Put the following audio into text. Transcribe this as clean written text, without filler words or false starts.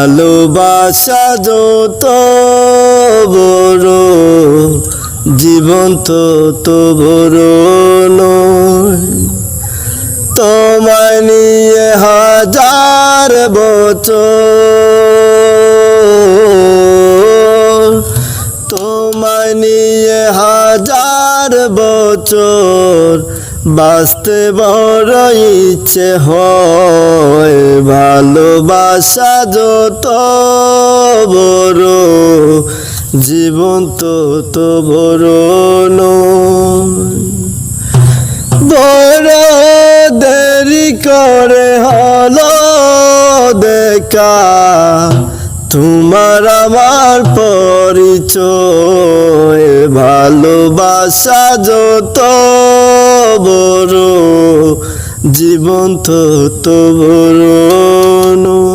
ভালোবাসা যত বড় জীবন তত বড় নয়। তোমায় নিয়ে হাজার বছর, তোমায় নিয়ে হাজার বছর বাঁচতে বড় ইচ্ছে হয়। ভালোবাসা যত বড় জীবন তত বড় নয়। বড় দেরি করে হলো দেখা তোমার আমার পরিচয়। ভালোবাসা যত বড় জীবন তত বড় নয়।